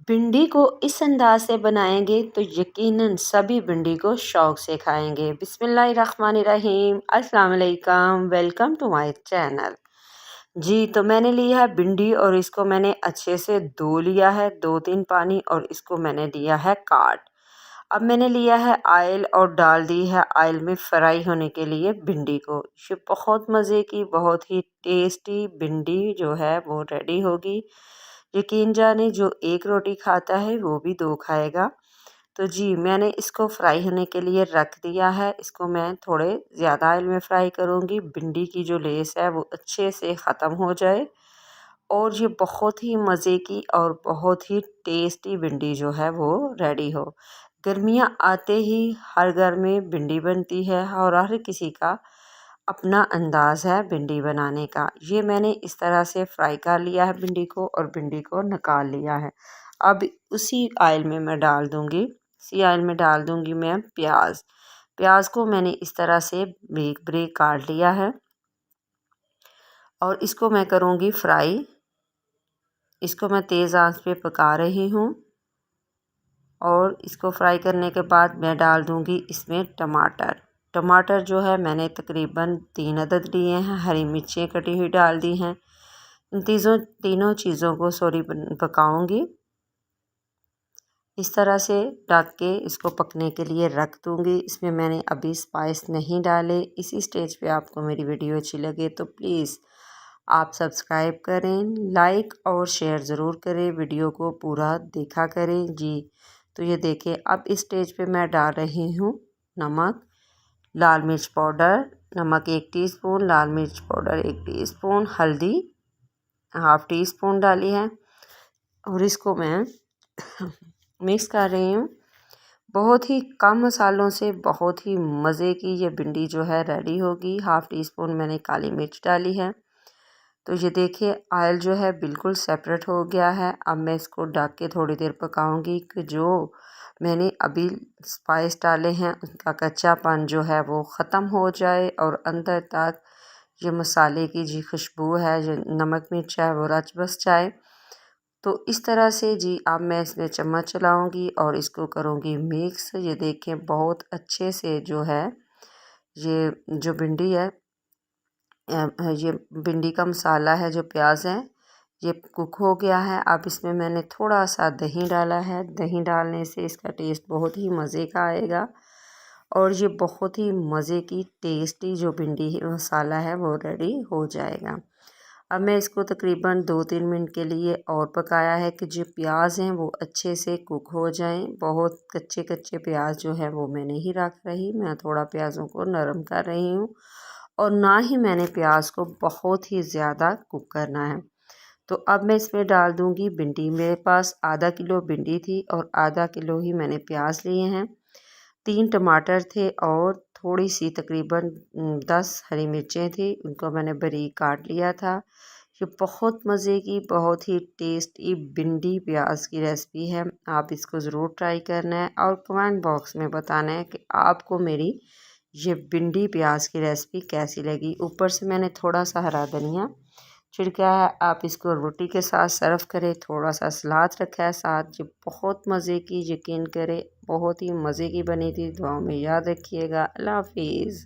भिंडी को इस अंदाज से बनाएंगे तो यकीनन सभी भिंडी को शौक से खाएंगे। बिस्मिल्लाहिर्रहमानिर्रहीम, अस्सलाम वालेकुम, वेलकम टू माय चैनल। जी, तो मैंने लिया है भिंडी और इसको मैंने अच्छे से धो लिया है 2-3 पानी, और इसको मैंने लिया है काट। अब मैंने लिया है ऑयल और डाल दी है ऑयल में फ्राई होने के लिए भिंडी को। ये बहुत मज़े की, बहुत ही टेस्टी भिंडी जो है वो रेडी होगी। यकीन जाने जो एक रोटी खाता है वो भी दो खाएगा। तो जी, मैंने इसको फ्राई होने के लिए रख दिया है। इसको मैं थोड़े ज़्यादा ऑयल में फ्राई करूँगी, भिंडी की जो लेस है वो अच्छे से ख़त्म हो जाए और ये बहुत ही मज़े की और बहुत ही टेस्टी भिंडी जो है वो रेडी हो। गर्मियाँ आते ही हर घर में भिंडी बनती है और हर किसी का अपना अंदाज़ है भिंडी बनाने का। ये मैंने इस तरह से फ्राई कर लिया है भिंडी को और भिंडी को निकाल लिया है। अब उसी ऑयल में मैं डाल दूँगी, इसी ऑयल में डाल दूँगी मैं प्याज। प्याज को मैंने इस तरह से बारीक बारीक काट लिया है और इसको मैं करूँगी फ्राई। इसको मैं तेज़ आंच पे पका रही हूँ और इसको फ्राई करने के बाद मैं डाल दूँगी इसमें टमाटर। टमाटर जो है मैंने तकरीबन 3 अदद लिए हैं। हरी मिर्चें कटी हुई डाल दी हैं। इन तीनों चीज़ों को पकाऊंगी। इस तरह से ढक के इसको पकने के लिए रख दूँगी। इसमें मैंने अभी स्पाइस नहीं डाले। इसी स्टेज पे आपको मेरी वीडियो अच्छी लगे तो प्लीज़ आप सब्सक्राइब करें, लाइक और शेयर ज़रूर करें, वीडियो को पूरा देखा करें। जी, तो ये देखिए, अब इस स्टेज पे मैं डाल रही हूँ नमक, लाल मिर्च पाउडर, नमक 1 टीस्पून, लाल मिर्च पाउडर 1 टीस्पून, हल्दी हाफ़ टी स्पून डाली है और इसको मैं मिक्स कर रही हूँ। बहुत ही कम मसालों से बहुत ही मज़े की ये भिंडी जो है रेडी होगी। हाफ़ टी स्पून मैंने काली मिर्च डाली है। तो ये देखिए, ऑयल जो है बिल्कुल सेपरेट हो गया है। अब मैं इसको ढक के थोड़ी देर पकाऊंगी कि जो मैंने अभी स्पाइस डाले हैं उनका कच्चापन जो है वो ख़त्म हो जाए और अंदर तक ये मसाले की जी खुशबू है, जो नमक मिर्च है वो रच बस जाए। तो इस तरह से जी अब मैं इसमें चम्मच चलाऊंगी और इसको करूंगी मिक्स। ये देखें, बहुत अच्छे से जो है ये जो भिंडी है, ये भिंडी का मसाला है, जो प्याज है, ये कुक हो गया है। अब इसमें मैंने थोड़ा सा दही डाला है। दही डालने से इसका टेस्ट बहुत ही मज़े का आएगा और ये बहुत ही मज़े की टेस्टी जो भिंडी मसाला है वो रेडी हो जाएगा। अब मैं इसको तकरीबन 2-3 मिनट के लिए और पकाया है कि जो प्याज हैं वो अच्छे से कुक हो जाएं। बहुत कच्चे कच्चे प्याज जो है वो मैं नहीं रख रही, मैं थोड़ा प्याज़ों को नरम कर रही हूँ और ना ही मैंने प्याज को बहुत ही ज़्यादा कुक करना है। तो अब मैं इसमें डाल दूँगी भिंडी। मेरे पास आधा किलो भिंडी थी और आधा किलो ही मैंने प्याज लिए हैं। 3 टमाटर थे और थोड़ी सी तकरीबन 10 हरी मिर्चें थी, उनको मैंने बारीक काट लिया था। ये बहुत मज़े की, बहुत ही टेस्टी भिंडी प्याज की रेसिपी है। आप इसको ज़रूर ट्राई करना है और कमेंट बॉक्स में बताना है कि आपको मेरी ये भिंडी प्याज की रेसिपी कैसी लगी। ऊपर से मैंने थोड़ा सा हरा धनिया छिड़का है। आप इसको रोटी के साथ सर्व करें, थोड़ा सा सलाद रखा है साथ। ये बहुत मज़े की, यकीन करें बहुत ही मज़े की बनी थी। दुआओं में याद रखिएगा। अल्लाह हाफिज़।